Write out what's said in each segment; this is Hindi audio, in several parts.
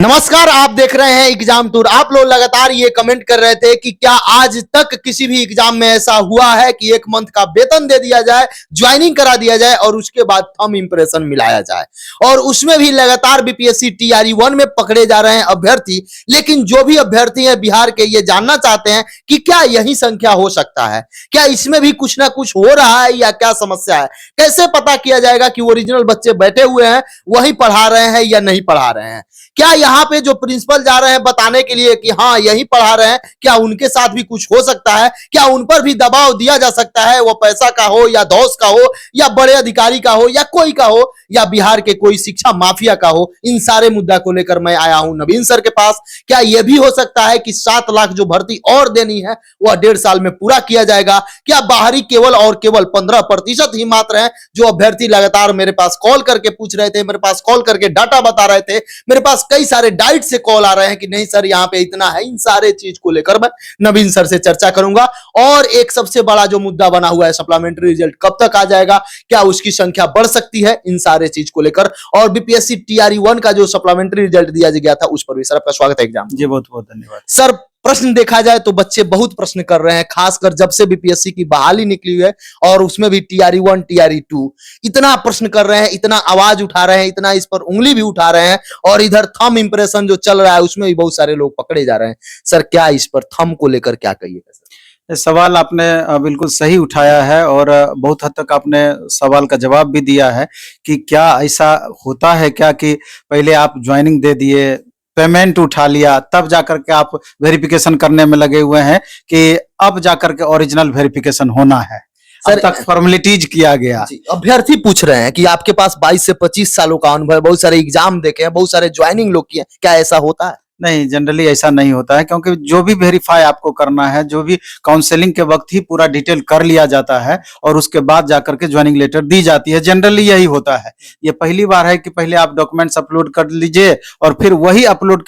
नमस्कार, आप देख रहे हैं एग्जाम टूर। आप लोग लगातार ये कमेंट कर रहे थे कि क्या आज तक किसी भी एग्जाम में ऐसा हुआ है कि एक मंथ का वेतन दे दिया जाए, ज्वाइनिंग करा दिया जाए और उसके बाद थंब इंप्रेशन मिलाया जाए। और उसमें भी लगातार बीपीएससी टीआरई 1 में पकड़े जा रहे हैं अभ्यर्थी। लेकिन जो भी अभ्यर्थी हैं बिहार के, ये जानना चाहते हैं कि क्या यही संख्या हो सकता है, क्या इसमें भी कुछ ना कुछ हो रहा है या क्या समस्या है। कैसे पता किया जाएगा कि ओरिजिनल बच्चे बैठे हुए हैं वही पढ़ा रहे हैं या नहीं पढ़ा रहे हैं। क्या यहाँ पे जो प्रिंसिपल जा रहे हैं बताने के लिए कि हाँ यही पढ़ा रहे हैं, क्या उनके साथ भी कुछ हो सकता है, क्या उन पर भी दबाव दिया जा सकता है, वो पैसा का हो या दौस का हो या बड़े अधिकारी का हो या कोई का हो या बिहार के कोई शिक्षा माफिया का हो। इन सारे मुद्दा को लेकर मैं आया हूं नवीन सर के पास। क्या यह भी हो सकता है कि 7 लाख जो भर्ती और देनी है वह 1.5 साल में पूरा किया जाएगा। क्या बाहरी केवल और केवल 15% ही मात्र है जो अभ्यर्थी लगातार मेरे पास कॉल करके पूछ रहे थे, मेरे पास कॉल करके डाटा बता रहे थे, मेरे पास कई सारे डाइट से कॉल आ रहे हैं कि नहीं सर यहाँ पे इतना है। इन सारे चीज को लेकर मैं नवीन सर से चर्चा करूंगा। और एक सबसे बड़ा जो मुद्दा बना हुआ है सप्लीमेंट्री रिजल्ट कब तक आ जाएगा, क्या उसकी संख्या बढ़ सकती है, इन सारे चीज को लेकर। और बीपीएससी टीआरई 1 का जो सप्लीमेंट्री रिजल्ट दिया गया था उस पर भी सर आपका स्वागत है एग्जाम। जी बहुत बहुत धन्यवाद सर, प्रश्न देखा जाए तो बच्चे बहुत प्रश्न कर रहे हैं, खासकर जब से बीपीएससी की बहाली निकली है और उसमें भी टीआरई 1 टीआरई 2 इतना प्रश्न कर रहे हैं, इतना आवाज उठा रहे हैं, इतना इस पर उंगली भी उठा रहे हैं। और इधर थंब इंप्रेशन जो चल रहा है उसमें भी बहुत सारे लोग पकड़े जा रहे हैं। सर क्या इस पर थंब को लेकर क्या कहिएगा सर? सवाल आपने बिल्कुल सही उठाया है और बहुत हद तक आपने सवाल का जवाब भी दिया है कि क्या ऐसा होता है क्या कि पहले आप ज्वाइनिंग दे दिए, पेमेंट उठा लिया, तब जाकर के आप वेरिफिकेशन करने में लगे हुए हैं कि अब जाकर के ओरिजिनल वेरिफिकेशन होना है। सर, अब तक फॉर्मेलिटीज किया गया। अभ्यर्थी पूछ रहे हैं कि आपके पास 22 से 25 सालों का अनुभव है, बहुत सारे एग्जाम देखे हैं, बहुत सारे ज्वाइनिंग लोग किए हैं, क्या ऐसा होता है? नहीं, जनरली ऐसा नहीं होता है क्योंकि जो भी वेरीफाई आपको करना है, जो भी काउंसलिंग के वक्त ही पूरा डिटेल कर लिया जाता है और उसके बाद जाकर के ज्वाइनिंग लेटर दी जाती है। जनरली यही होता है। ये पहली बार है कि पहले आप डॉक्यूमेंट्स अपलोड कर लीजिए और फिर वही अपलोड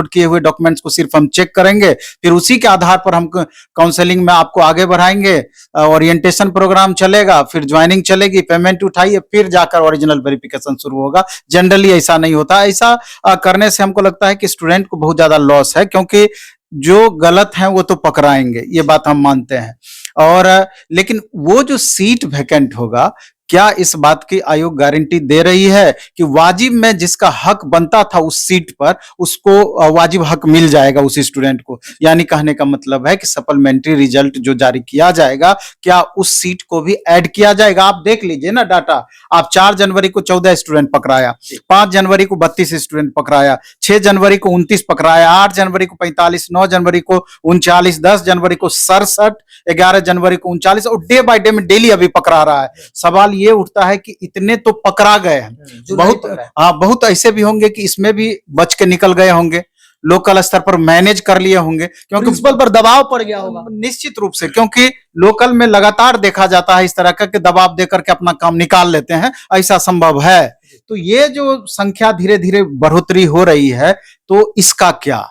किए हुए डॉक्यूमेंट्स को सिर्फ हम चेक करेंगे, फिर उसी के आधार पर हम काउंसलिंग में आपको आगे बढ़ाएंगे। ओरिएंटेशन प्रोग्राम चलेगा, फिर ज्वाइनिंग चलेगी, पेमेंट उठाइए, फिर जाकर ओरिजिनल वेरिफिकेशन शुरू होगा। जनरली ऐसा नहीं होता। ऐसा करने से हमको लगता है कि स्टूडेंट को बहुत ज्यादा लॉस है क्योंकि जो गलत है वो तो पकड़ाएंगे, ये बात हम मानते हैं। और लेकिन वो जो सीट वैकेंट होगा, क्या इस बात की आयोग गारंटी दे रही है कि वाजिब में जिसका हक बनता था उस सीट पर उसको वाजिब हक मिल जाएगा उस स्टूडेंट को? यानी कहने का मतलब है कि सप्लीमेंट्री रिजल्ट जो जारी किया जाएगा, क्या उस सीट को भी ऐड किया जाएगा? आप देख लीजिए ना डाटा। आप 4 जनवरी को 14 स्टूडेंट पकड़ाया, 5 जनवरी को 32 स्टूडेंट पकड़ाया, 6 जनवरी को 29 पकड़ाया, 8 जनवरी को 45, 9 जनवरी को 39, 10 जनवरी को 67, 11 जनवरी को 39 और डे बाय डे में डेली अभी पकड़ा रहा है। सवाल ये उठता है कि इतने तो पकड़ा गए हैं, बहुत ऐसे भी होंगे कि इसमें भी बच के निकल गए होंगे, लोकल स्तर पर मैनेज कर लिए होंगे क्योंकि प्रिंसिपल पर दबाव पड़ गया होगा निश्चित रूप से, क्योंकि लोकल में लगातार देखा जाता है इस तरह का कि दबाव देकर के अपना काम निकाल लेते हैं। ऐसा संभव है। तो ये जो संख्या धीरे धीरे बढ़ोतरी हो रही है, तो इसका क्या?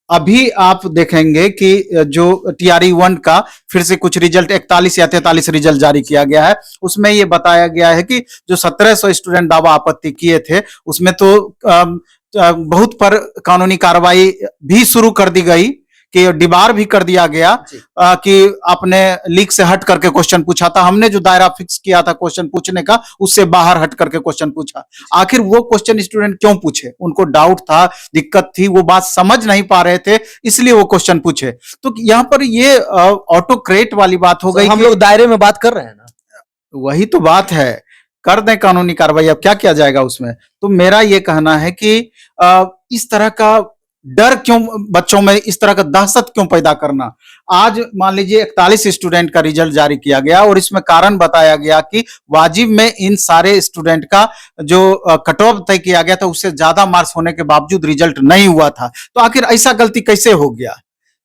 अभी आप देखेंगे कि जो टीआरई 1 का फिर से कुछ रिजल्ट 41 या 43 रिजल्ट जारी किया गया है। उसमें ये बताया गया है कि जो 1700 स्टूडेंट दावा आपत्ति किए थे उसमें तो बहुत पर कानूनी कार्रवाई भी शुरू कर दी गई कि डिबार भी कर दिया गया कि आपने लीक से हट करके क्वेश्चन पूछा था। हमने जो दायरा फिक्स किया था क्वेश्चन पूछने का, उससे बाहर हट करके क्वेश्चन पूछा। आखिर वो क्वेश्चन स्टूडेंट क्यों पूछे? उनको डाउट था, दिक्कत थी, वो बात समझ नहीं पा रहे थे, इसलिए वो क्वेश्चन पूछे। तो यहाँ पर ये ऑटोक्रेट वाली बात हो गई। हम लोग दायरे में बात कर रहे हैं ना, वही तो बात है। कर दें कानूनी कार्रवाई, अब क्या किया जाएगा उसमें? तो मेरा ये कहना है कि इस तरह का डर क्यों बच्चों में, इस तरह का दहशत क्यों पैदा करना? आज मान लीजिए 41 स्टूडेंट का रिजल्ट जारी किया गया और इसमें कारण बताया गया कि वाजिब में इन सारे स्टूडेंट का जो कट ऑफ तय किया गया था उससे ज्यादा मार्क्स होने के बावजूद रिजल्ट नहीं हुआ था। तो आखिर ऐसा गलती कैसे हो गया?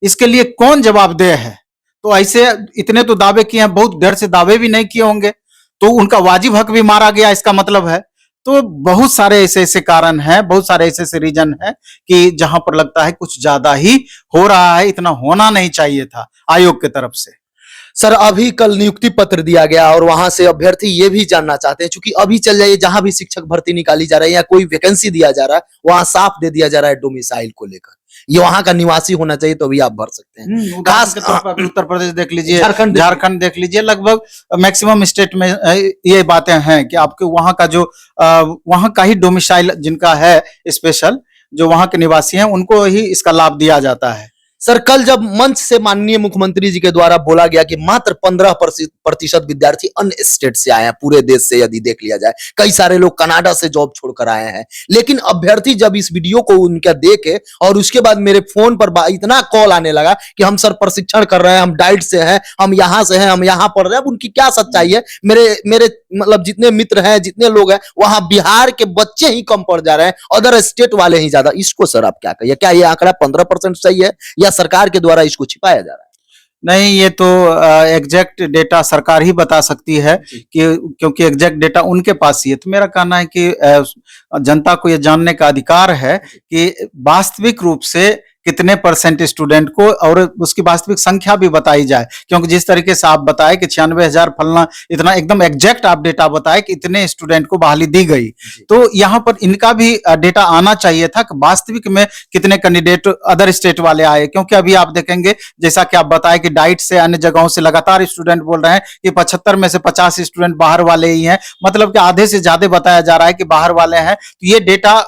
इसके लिए कौन जवाबदेह है? तो ऐसे इतने तो दावे किए हैं, बहुत डर से दावे भी नहीं किए होंगे, तो उनका वाजिब हक भी मारा गया, इसका मतलब है। तो बहुत सारे ऐसे ऐसे कारण हैं, बहुत सारे ऐसे ऐसे रीजन हैं कि जहां पर लगता है कुछ ज्यादा ही हो रहा है, इतना होना नहीं चाहिए था आयोग की तरफ से। सर अभी कल नियुक्ति पत्र दिया गया और वहां से अभ्यर्थी ये भी जानना चाहते हैं, क्योंकि अभी चल जाइए जहां भी शिक्षक भर्ती निकाली जा रही है या कोई वैकेंसी दिया जा रहा है वहां साफ दे दिया जा रहा है डोमिसाइल को लेकर, ये वहां का निवासी होना चाहिए तो भी आप भर सकते हैं। उदाहरण के तौर पर अभी उत्तर प्रदेश देख लीजिए, झारखंड झारखंड देख लीजिए, लगभग मैक्सिमम स्टेट में ये बातें हैं कि आपके वहां का जो वहां का ही डोमिसाइल जिनका है स्पेशल, जो वहां के निवासी हैं उनको ही इसका लाभ दिया जाता है। सर कल जब मंच से माननीय मुख्यमंत्री जी के द्वारा बोला गया कि मात्र 15% विद्यार्थी अन्य स्टेट से आए हैं, पूरे देश से यदि देख लिया जाए, कई सारे लोग कनाडा से जॉब छोड़कर आए हैं, लेकिन अभ्यर्थी जब इस वीडियो को उनका देखे और उसके बाद मेरे फोन पर इतना कॉल आने लगा कि हम सर प्रशिक्षण कर रहे हैं, हम डाइट से हैं, हम यहाँ से हैं, हम यहाँ पढ़ रहे हैं, अब उनकी क्या सच्चाई है? मेरे मतलब जितने मित्र हैं, जितने लोग हैं, वहां बिहार के बच्चे ही कम पड़ जा रहे हैं, अदर स्टेट वाले ही ज्यादा। इसको सर आप क्या कहिए, क्या ये आंकड़ा 15% सही है या सरकार के द्वारा इसको छिपाया जा रहा है? नहीं, ये तो एग्जैक्ट डेटा सरकार ही बता सकती है कि क्योंकि एग्जैक्ट डेटा उनके पास ही है। तो मेरा कहना है कि जनता को ये जानने का अधिकार है कि वास्तविक रूप से कितने परसेंट स्टूडेंट को, और उसकी वास्तविक संख्या भी बताई जाए, क्योंकि जिस तरीके से आप बताए कि 96,000 फलना, इतना एकदम एग्जैक्ट आप डेटा बताए कि इतने स्टूडेंट को बहाली दी गई, तो यहाँ पर इनका भी डेटा आना चाहिए था कि वास्तविक में कितने कैंडिडेट अदर स्टेट वाले आए। क्योंकि अभी आप देखेंगे जैसा कि आप बताए कि डाइट से अन्य जगहों से लगातार स्टूडेंट बोल रहे हैं कि 75 में से 50 स्टूडेंट बाहर वाले ही हैं, मतलब कि आधे से ज्यादा बताया जा रहा है कि बाहर वाले हैं। तो ये डेटा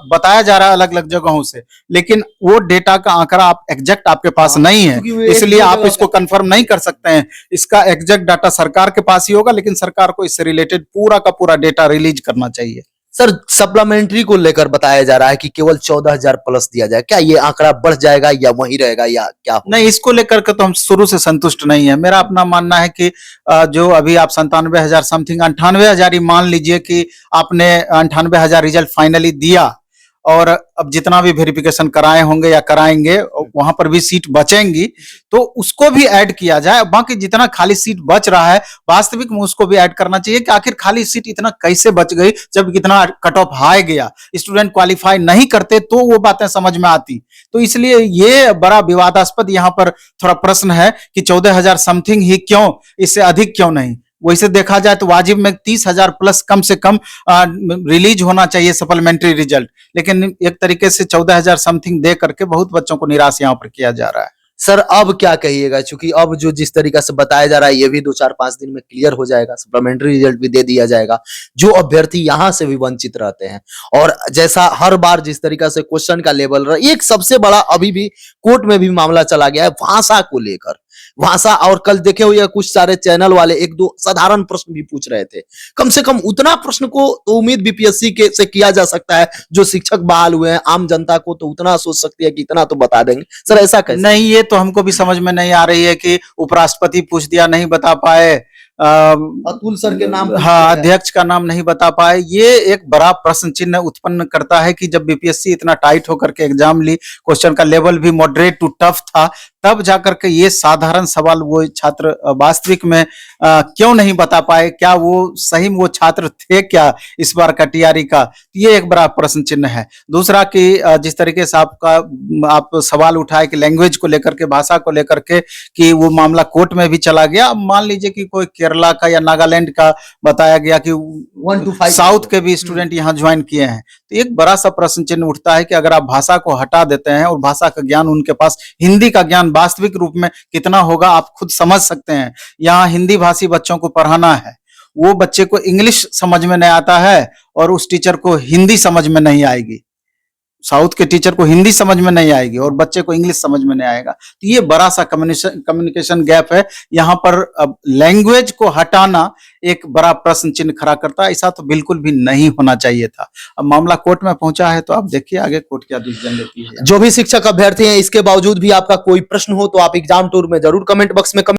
बताया जा रहा है अलग अलग जगहों से, लेकिन वो डेटा का आंकड़ा आप एग्जैक्ट आपके पास नहीं है, इसलिए आप इसको कंफर्म नहीं कर सकते हैं। इसका एग्जैक्ट डाटा सरकार के पास ही होगा, लेकिन सरकार को इससे रिलेटेड पूरा का पूरा डेटा रिलीज करना चाहिए। सर सप्लीमेंट्री को लेकर बताया जा रहा है कि केवल 14,000 प्लस दिया जाए, क्या ये आंकड़ा बढ़ जाएगा या वही रहेगा या क्या होगा? नहीं, इसको लेकर के तो हम शुरू से संतुष्ट नहीं है। मेरा अपना मानना है कि जो अभी आप 97,000 समथिंग 98,000 ही मान लीजिए कि आपने 98,000 रिजल्ट फाइनली दिया, और अब जितना भी वेरिफिकेशन कराए होंगे या कराएंगे वहां पर भी सीट बचेंगी, तो उसको भी ऐड किया जाए। बाकी जितना खाली सीट बच रहा है वास्तविक में उसको भी ऐड करना चाहिए कि आखिर खाली सीट इतना कैसे बच गई जब इतना कट ऑफ हाई गया, स्टूडेंट क्वालिफाई नहीं करते तो वो बातें समझ में आती। तो इसलिए ये बड़ा विवादास्पद यहाँ पर थोड़ा प्रश्न है कि 14,000 समथिंग ही क्यों, इससे अधिक क्यों नहीं? वैसे देखा जाए तो वाजिब में 30,000 प्लस कम से कम रिलीज होना चाहिए सप्लीमेंट्री रिजल्ट, लेकिन एक तरीके से 14,000 समथिंग दे करके बहुत बच्चों को निराश यहाँ पर किया जा रहा है। सर अब क्या कहिएगा, क्योंकि अब जो जिस तरीका से बताया जा रहा है ये भी 2-4-5 दिन में क्लियर हो जाएगा, सप्लीमेंट्री रिजल्ट भी दे दिया जाएगा, जो अभ्यर्थी यहां से भी वंचित रहते हैं। और जैसा हर बार जिस तरीका से क्वेश्चन का लेवल रहा, एक सबसे बड़ा अभी भी कोर्ट में भी मामला चला गया है भाषा को लेकर, भाषा। और कल देखे हुए कुछ सारे चैनल वाले 1-2 साधारण प्रश्न भी पूछ रहे थे, कम से कम उतना प्रश्न को तो उम्मीद बीपीएससी के से किया जा सकता है, जो शिक्षक बहाल हुए हैं, आम जनता को तो उतना सोच सकती है कि इतना तो बता देंगे। सर ऐसा कैसे? नहीं, ये तो हमको भी समझ में नहीं आ रही है कि उपराष्ट्रपति पूछ दिया नहीं बता पाए, अतुल सर के नाम, हाँ, अध्यक्ष का नाम नहीं बता पाए। ये एक बड़ा प्रश्न चिन्ह उत्पन्न करता है कि जब बीपीएससी इतना टाइट होकर के एग्जाम ली, क्वेश्चन का लेवल भी मॉडरेट टू टफ था, तब जाकर के ये साधारण सवाल वो छात्र वास्तविक में क्यों नहीं बता पाए? क्या वो सही में वो छात्र थे क्या इस बार का टीआरई का? ये एक बड़ा प्रश्न चिन्ह है। दूसरा कि जिस तरीके से आप सवाल उठाए कि लैंग्वेज को लेकर के, भाषा को लेकर के, कि वो मामला कोर्ट में भी चला गया। मान लीजिए कि कोई केरला का या नागालैंड का बताया गया कि 1 to 5 साउथ के भी स्टूडेंट यहाँ ज्वाइन किए हैं, तो एक बड़ा सा प्रश्न चिन्ह उठता है कि अगर आप भाषा को हटा देते हैं और भाषा का ज्ञान उनके पास, हिंदी का ज्ञान वास्तविक रूप में कितना होगा आप खुद समझ सकते हैं। यहाँ हिंदी भाषी बच्चों को पढ़ाना है, वो बच्चे को इंग्लिश समझ में नहीं आता है और उस टीचर को हिंदी समझ में नहीं आएगी, साउथ के टीचर को हिंदी समझ में नहीं आएगी और बच्चे को इंग्लिश समझ में नहीं आएगा। तो ये बड़ा सा कम्युनिकेशन गैप है। यहाँ पर लैंग्वेज को हटाना एक बड़ा प्रश्न चिन्ह खड़ा करता है। ऐसा तो बिल्कुल भी नहीं होना चाहिए था। अब मामला कोर्ट में पहुंचा है तो आप देखिए आगे कोर्ट क्या डिसीजन लेती है। जो भी शिक्षक अभ्यर्थी हैं, इसके बावजूद भी आपका कोई प्रश्न हो तो आप एग्जाम टूर में जरूर कमेंट बॉक्स में